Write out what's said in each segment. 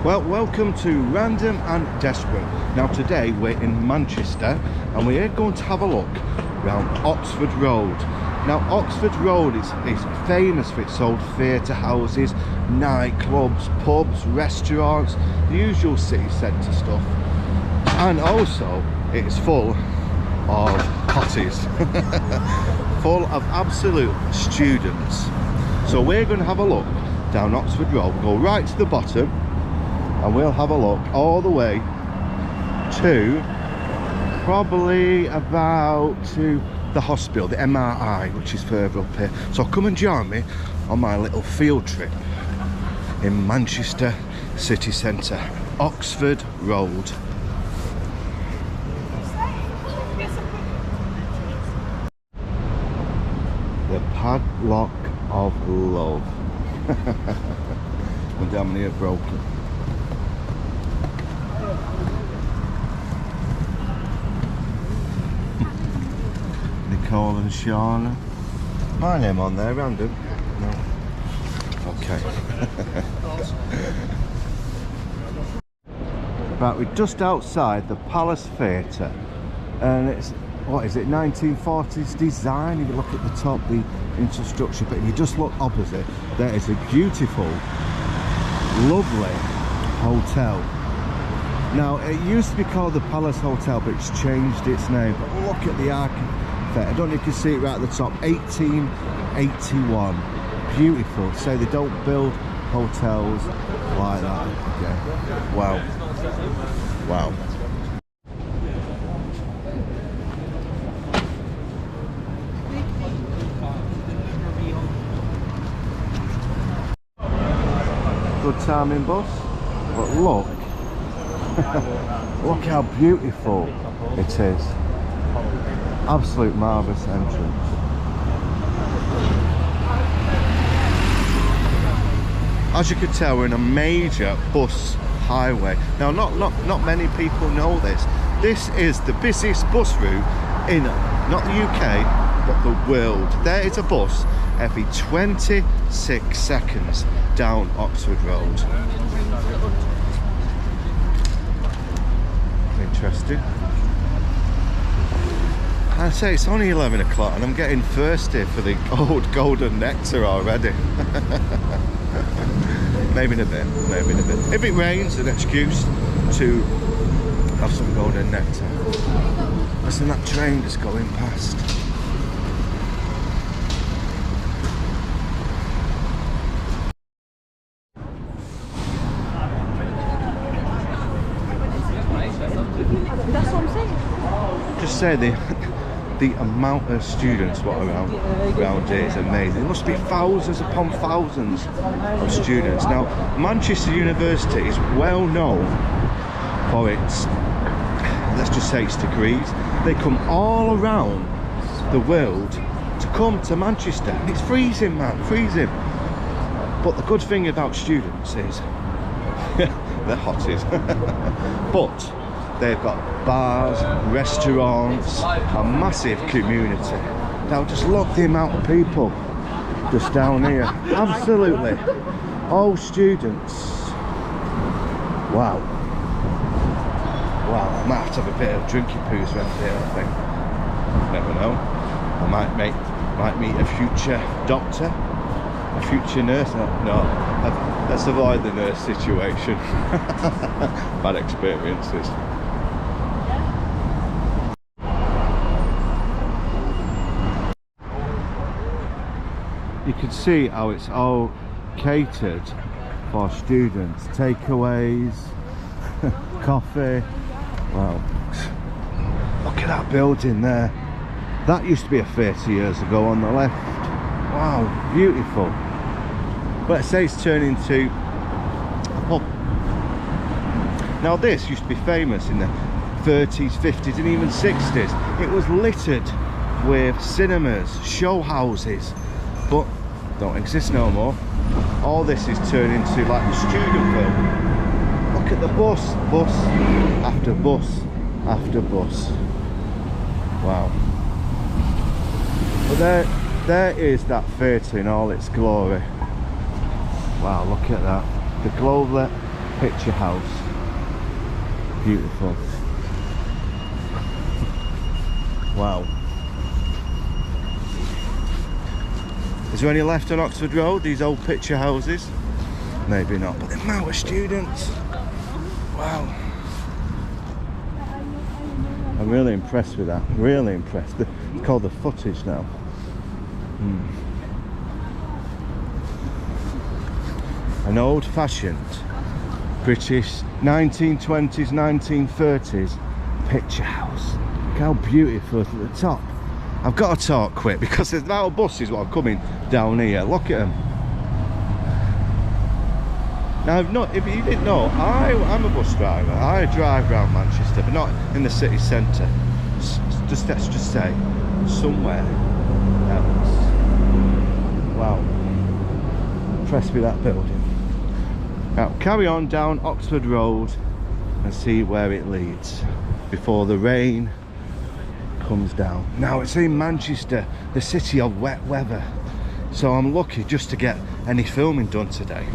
Well, welcome to Random and Desperate. Now today we're in Manchester and we're going to have a look around Oxford Road. Now Oxford Road is famous for its old theatre houses, nightclubs, pubs, restaurants, the usual city centre stuff. And also it's full of hotties, full of absolute students. So we're going to have a look down Oxford Road, we'll go right to the bottom and we'll have a look all the way to probably about to the hospital, the MRI, which is further up here. So come and join me on my little field trip in Manchester city centre, Oxford Road. The padlock of love. And how many are broken? Nicole and Shauna. My name on there, Random? No. Okay. Right, we're just outside the Palace Theatre, and it's, what is it, 1940s design. If you look at the top, the infrastructure, but if you just look opposite, there is a beautiful, lovely hotel. Now, it used to be called the Palace Hotel, but it's changed its name. But look at the architecture. I don't know if you can see it right at the top. 1881. Beautiful. So they don't build hotels like that. Okay. Wow. Wow. Good timing bus, but look. Look how beautiful it is. Absolute marvellous entrance. As you can tell, we're in a major bus highway. Now not many people know this. This is the busiest bus route in not the UK but the world. There is a bus every 26 seconds down Oxford Road. Interesting. I say it's only 11 o'clock and I'm getting thirsty for the old golden nectar already. Maybe in a bit, maybe in a bit. If it rains, an excuse to have some golden nectar. Listen, that train just going past. That's what I'm saying. Just say the amount of students what are around here is amazing. There must be thousands upon thousands of students. Now, Manchester University is well known for its, let's just say its degrees. They come all around the world to come to Manchester. And it's freezing, man, freezing. But the good thing about students is they're hotties. But they've got bars, restaurants, a massive community. Now just look the amount of people just down here. Absolutely. All students. Wow. Wow, I might have to have a bit of drinky poos around here, I think. Never know. I might meet a future doctor, a future nurse. No, let's avoid the nurse situation. Bad experiences. You can see how it's all catered for students. Takeaways, coffee. Wow. Look at that building there. That used to be a 30 years ago on the left. Wow, beautiful. But let's say it's turned into a pub. Now this used to be famous in the 30s, 50s and even 60s. It was littered with cinemas, show houses, but don't exist no more. All this is turned into like the student film. Look at the bus after bus after bus. Wow. But there is that theatre in all its glory. Wow, look at that. The picture house. Beautiful. Wow. Is there any left on Oxford Road, these old picture houses? Maybe not, but the amount of students. Wow. I'm really impressed with that, really impressed. It's called the footage now. An old-fashioned British 1920s, 1930s picture house. Look how beautiful at the top. I've got to talk quick because there's now buses what are coming down here. Look at them. Now, if you didn't know, I'm a bus driver. I drive around Manchester, but not in the city centre. Let's just say somewhere else. Wow. Impressed with that building. Now, carry on down Oxford Road and see where it leads before the rain comes down. Now, it's in Manchester, the city of wet weather. So I'm lucky just to get any filming done today.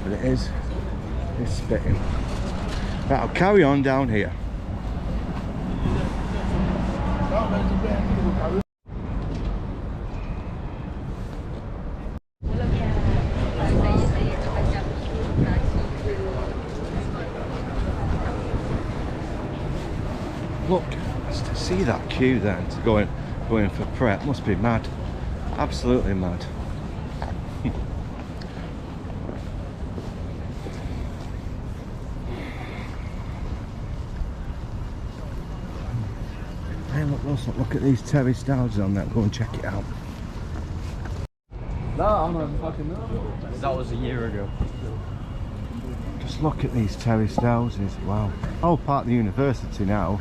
But it's spitting. Right, I'll carry on down here. Look, to see that queue then to go in for prep must be mad. Absolutely mad. Hey, look at these terraced houses on that. Go and check it out. No, I'm not fucking know. That was a year ago. Just look at these terraced houses. Wow. All part of the university now.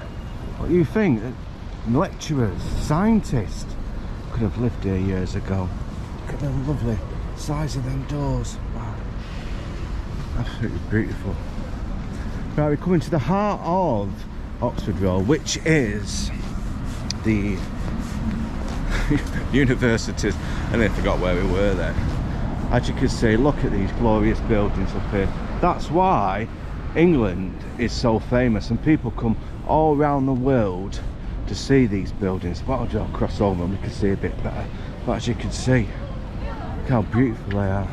What do you think? Lecturers, scientists could have lived here years ago. Look at the lovely size of them doors. Wow. Absolutely beautiful. Right, we're coming to the heart of Oxford Road, which is the universities, and I forgot where we were then. As you can see, look at these glorious buildings up here. That's why England is so famous and people come all around the world to see these buildings. But I'll just cross over and we can see a bit better. But as you can see, look how beautiful they are.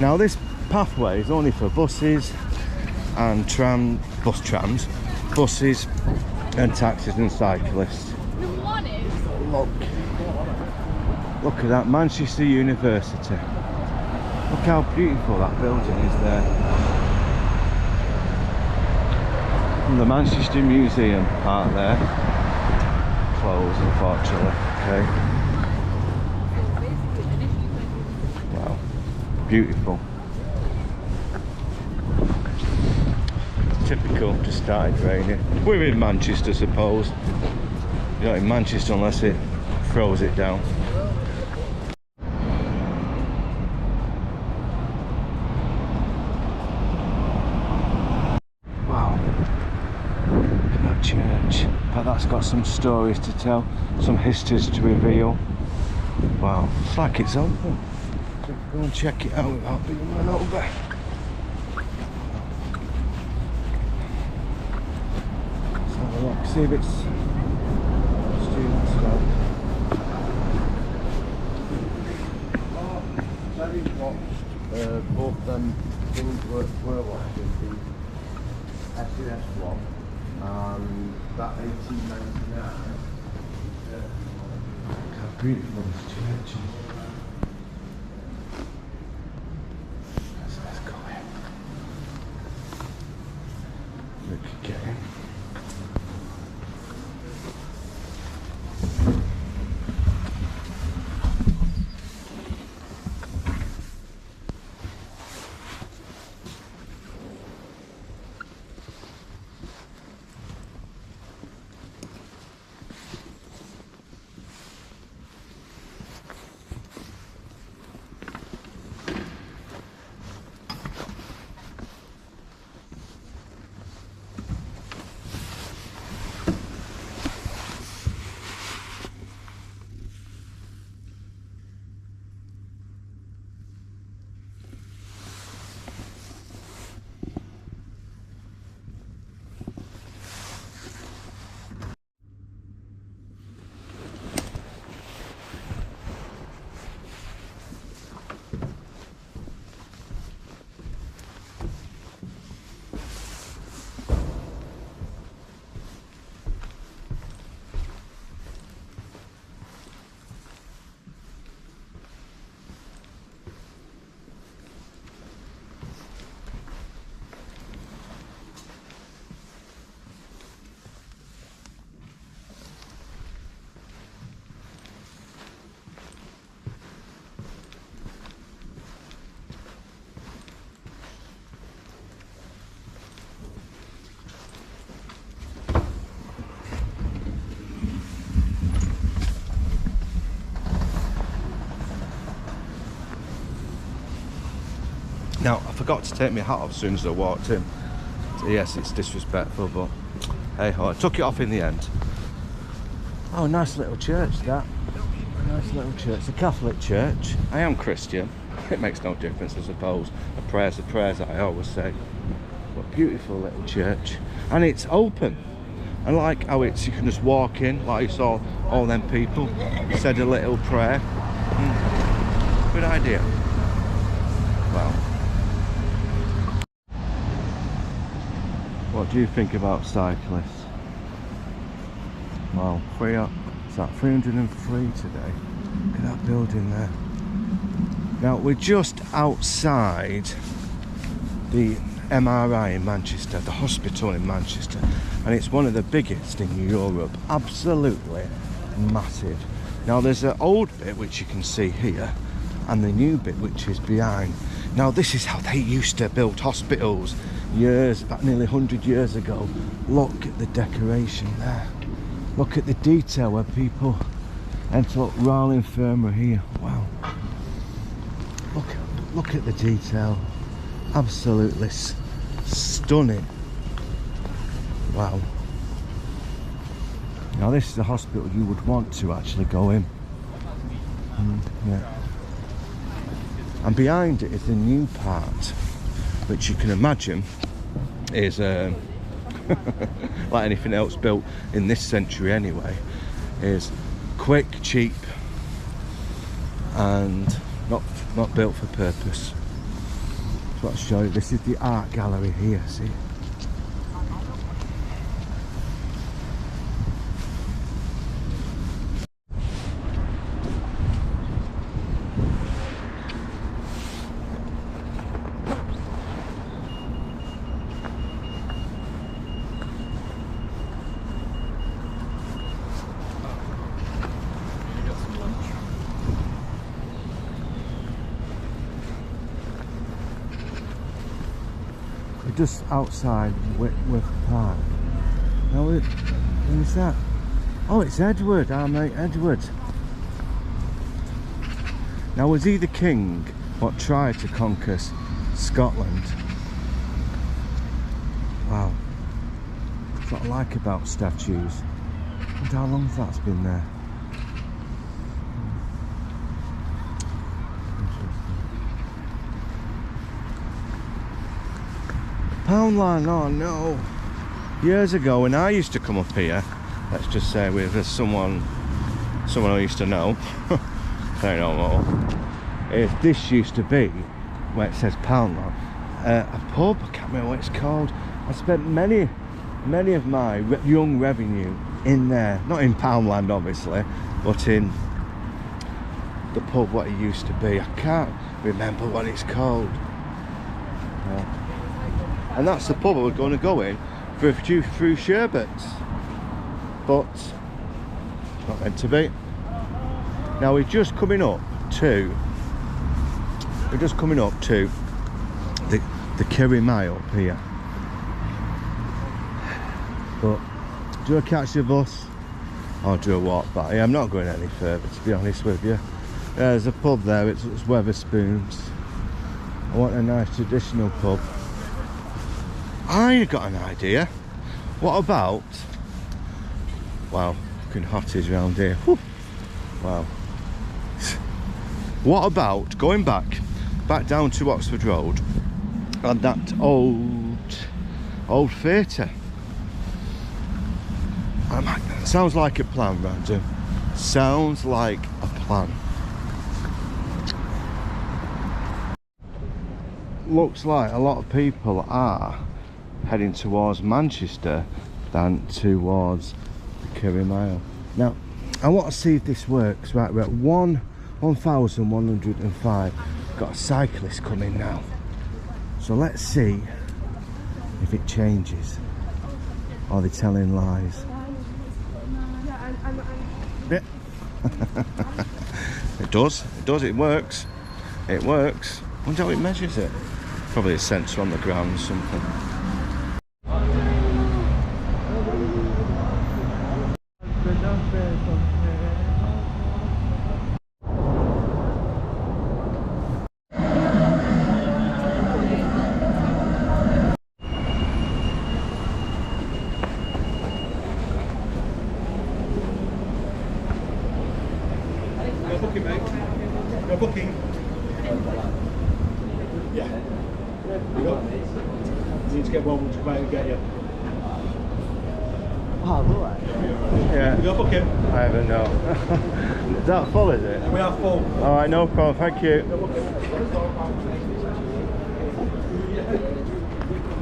Now this pathway is only for buses and buses and taxis and cyclists. Look at that, Manchester University. Look how beautiful that building is there. And the Manchester Museum part there. Closed, unfortunately. Okay. Wow. Beautiful. Typical, just started raining. We're in Manchester, I suppose. You're not in Manchester unless it throws it down. Church, but that's got some stories to tell, some histories to reveal. Wow, it's like it's open. So go and check it out without being run over. Let's have a look, see if it's students now. Terry watched both them things were watching, the SDS one. That 1899. Look how beautiful this church is. Let's go in. Look again. Now, I forgot to take my hat off as soon as I walked in. So yes, it's disrespectful, but hey ho, I took it off in the end. Oh, nice little church, that. Nice little church. It's a Catholic church. I am Christian. It makes no difference, I suppose. A prayer's a prayer, as I always say. But beautiful little church. And it's open. I like how it's, you can just walk in, like you saw all them people. Said a little prayer. Good idea. Well. What do you think about cyclists? Well, it's at 303 today. Look at that building there. Now we're just outside the MRI in Manchester, the hospital in Manchester, and it's one of the biggest in Europe. Absolutely massive. Now there's an old bit which you can see here, and the new bit which is behind. Now this is how they used to build hospitals years back, nearly 100 years ago. Look at the decoration there. Look at the detail where people enter. Look, Royal Infirmary here. Wow. Look at the detail. Absolutely stunning. Wow. Now this is a hospital you would want to actually go in. Yeah. And behind it is the new part, which you can imagine is like anything else built in this century anyway, is quick, cheap, and not built for purpose. So I'll show you. This is the art gallery here, see? Just outside Whitworth Park. Now, who is that? Oh, it's Edward, our mate Edward. Now, was he the king what tried to conquer Scotland? Wow. That's what I like about statues. I wonder how long that's been there. Poundland, oh no. Years ago when I used to come up here, let's just say with someone I used to know, I don't know more, if this used to be, where it says Poundland, a pub, I can't remember what it's called. I spent many of my young revenue in there, not in Poundland obviously, but in the pub what it used to be. I can't remember what it's called. And that's the pub I was going to go in for a few sherbets, but it's not meant to be. Now we're just coming up to the Kerry Mile here. But do I catch the bus or do I walk back? Yeah, I'm not going any further, to be honest with you. There's a pub there, it's Weatherspoons. I want a nice traditional pub. I got an idea. What about, wow, fucking hotties around here. Whew. Wow. What about going back down to Oxford Road and that old theatre? Sounds like a plan, Random. Sounds like a plan. Looks like a lot of people are heading towards Manchester than towards the Kerry Mile. Now, I want to see if this works. Right, we're at 1,105. Got a cyclist coming now. So let's see if it changes. Or they're telling lies. Yeah. It does, it works. It works. I wonder how it measures it. Probably a sensor on the ground or something. You're booking, mate. You're booking. Yeah. You go. You need to get one to come out and get you. Oh, right. Yeah. You're booking. I haven't, no. Is that full, is it? We are full. Alright, no problem, thank you.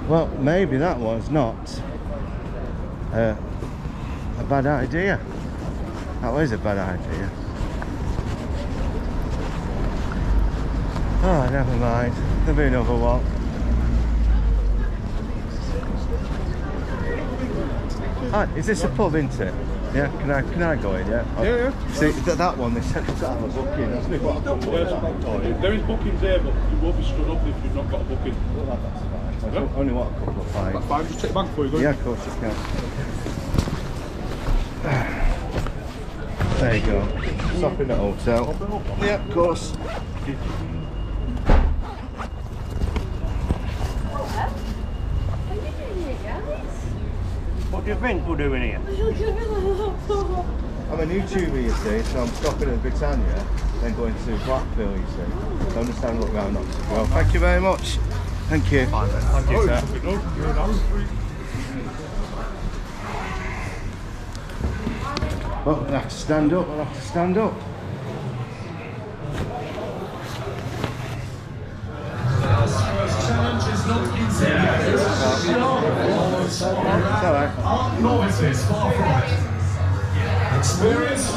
Well, maybe that was not a bad idea. That was a bad idea. Oh, never mind. There'll be another one. Ah, is this a pub, isn't it? Yeah, can I go in? Yeah. Yeah. See that one. They said to have a booking. That's what I come with. There is bookings there, but you won't be stood up if you've not got a booking. Well, that's fine. I only want a couple of pints. That's fine. Just take the bag before you go. Yeah, of course you can. There you go. Stop in the hotel. Yeah, of course. What do you think we're doing here? I'm a YouTuber, you see, so I'm stopping in Britannia, then going to Blackpool, you see. So I'm just having a look around Oxford. Well, thank you very much. Thank you. Fine then. Thank you, sir. Well, I'll have to stand up. I'll have to stand up. Challenge is not intimidating. It's alright. Aren't novices, far from it. Experienced,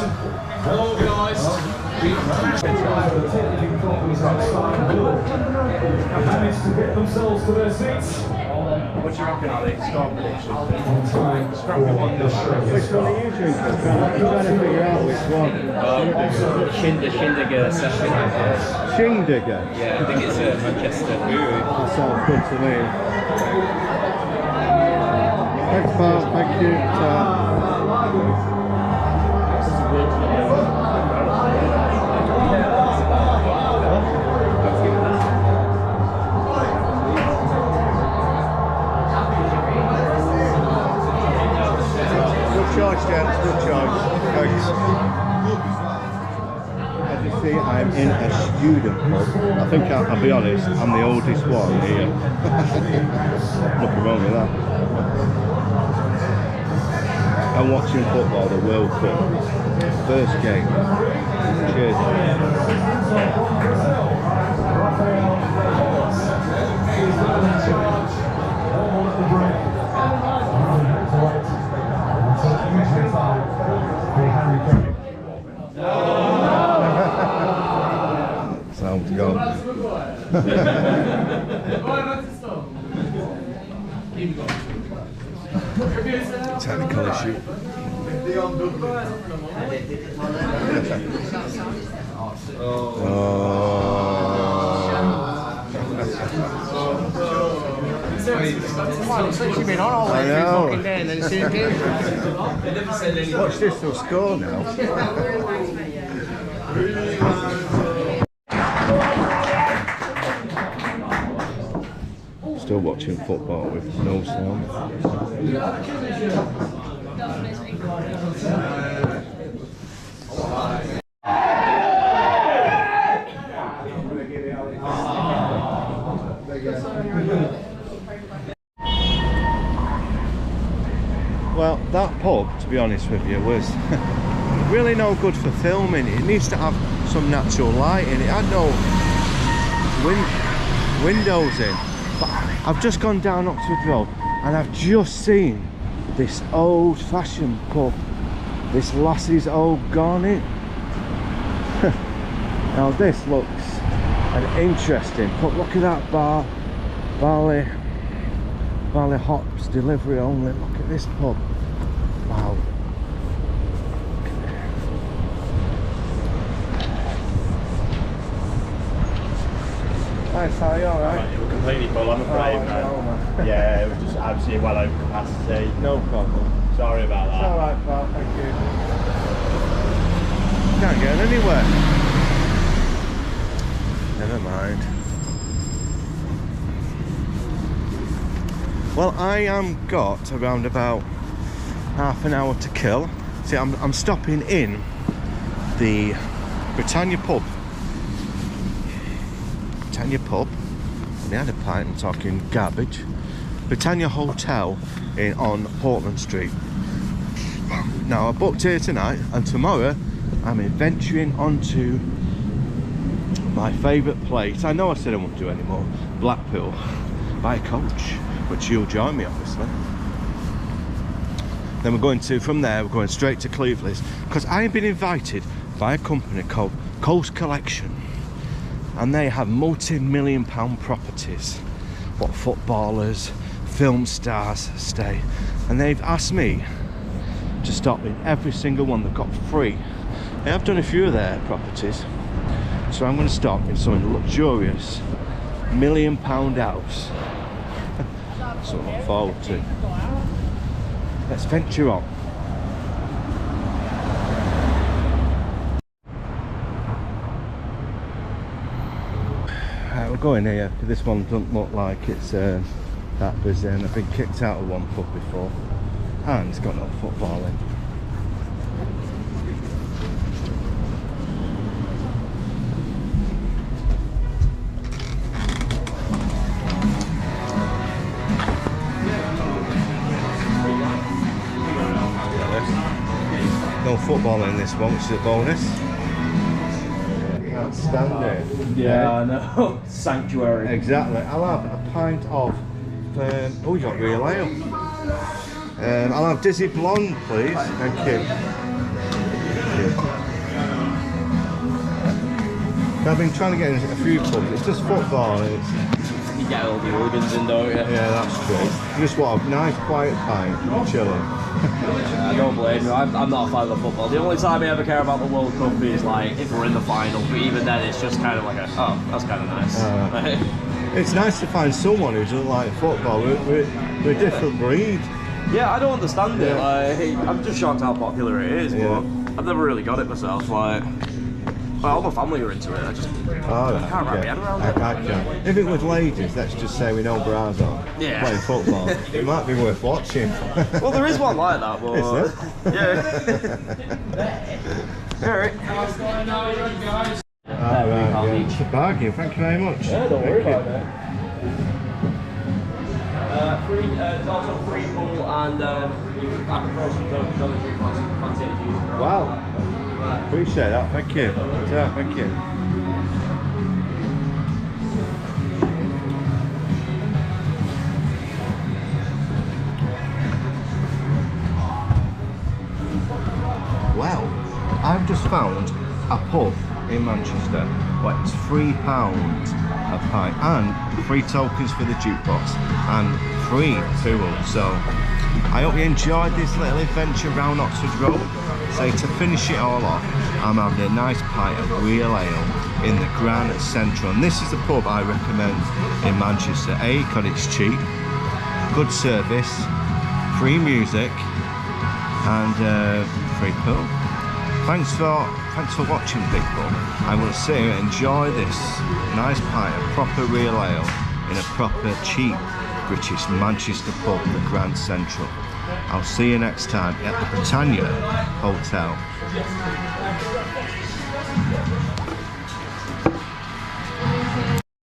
well-organised, managed to get themselves to their seats. What do you reckon, Ali? Score prediction. Which one are you drinking? I'm trying to figure out which one. Shindiger session. Shindiger? Yeah, I think it's Manchester. That sounds good to me. Thanks, pal. Thank you. Good charge, gents. Good charge. Thanks. As you see, I'm in a student pub. I think I'll be honest, I'm the oldest one here. Nothing wrong with that. I'm watching football, the World Cup. First game. Cheers. Sounds gone. Technical issue. I know. Watch this, they'll score now. Still watching football with no sound. Well, that pub, to be honest with you, was really no good for filming. It needs to have some natural light in it. It had no windows in. But I've just gone down Oxford Road and I've just seen this old-fashioned pub. This lassie's old gone in. Now this looks an interesting pub. Look at that bar. Barley hops delivery only. Look at this pub. Wow. Hi, how are you alright? We're completely full, I'm afraid, man. Yeah, it was just absolutely well over capacity. No problem. Sorry about that. It's alright, pal, thank you. Can't get anywhere. Never mind. Well, I got around about half an hour to kill. See, I'm stopping in the Britannia pub. Britannia pub. And they had a pint, I'm talking garbage. Britannia Hotel on Portland Street. Now I booked here tonight, and tomorrow I'm venturing onto my favourite place. I know I said I won't do anymore. Blackpool by coach, which you'll join me obviously. Then we're going to, from there we're going straight to Cleveland, because I've been invited by a company called Coast Collection, and they have multi-million-pound properties. What footballers, film stars stay, and they've asked me to stop in every single one. They've got free. They have done a few of their properties, so I'm going to stop in some luxurious £1,000,000 house. So I look forward to. Let's venture on. We're going here. This one doesn't look like it's that busy, and I've been kicked out of one pub before, and it's got no football in. No football in this one, which is a bonus. Can't stand it. Yeah, I know. Sanctuary. Exactly. I'll have a pint of. Oh, you got real ale. I'll have Dizzy Blonde, please. Thank you. I've been trying to get in a few pubs. It's just football. You get all the organs in, don't you? Yeah, that's true. You just want a nice, quiet pint, chilling. I don't blame you. I'm not a fan of football. The only time I ever care about the World Cup is like if we're in the final, but even then it's just kind of like a, oh, that's kind of nice. It's nice to find someone who doesn't like football. We're a different breed. Yeah, I don't understand it. Like, I'm just shocked how popular it is, but I've never really got it myself. Like, well, all my family are into it. I just I can't wrap my head around it. I can't. If it was ladies, let's just say we know bras on, Yeah. playing football, it might be worth watching. Well, there is one like that, but Is yeah. Alright. It's a bargain, thank you very much. Yeah, don't worry about it. There's also free pool and you can throw some tokens on if you fancy any music. Wow, appreciate that, thank you. Yeah, thank you. Well, I've just found a pub in Manchester where it's £3 a pint and free tokens for the jukebox and free fuel. So I hope you enjoyed this little adventure around Oxford Road. So to finish it all off, I'm having a nice pint of real ale in the Grand Central, and this is the pub I recommend in Manchester. A, because it's cheap, good service, free music and free pool. Thanks for watching, people. I will see you enjoy this nice pint of proper real ale in a proper cheap British Manchester pub, the Grand Central. I'll see you next time at the Britannia Hotel.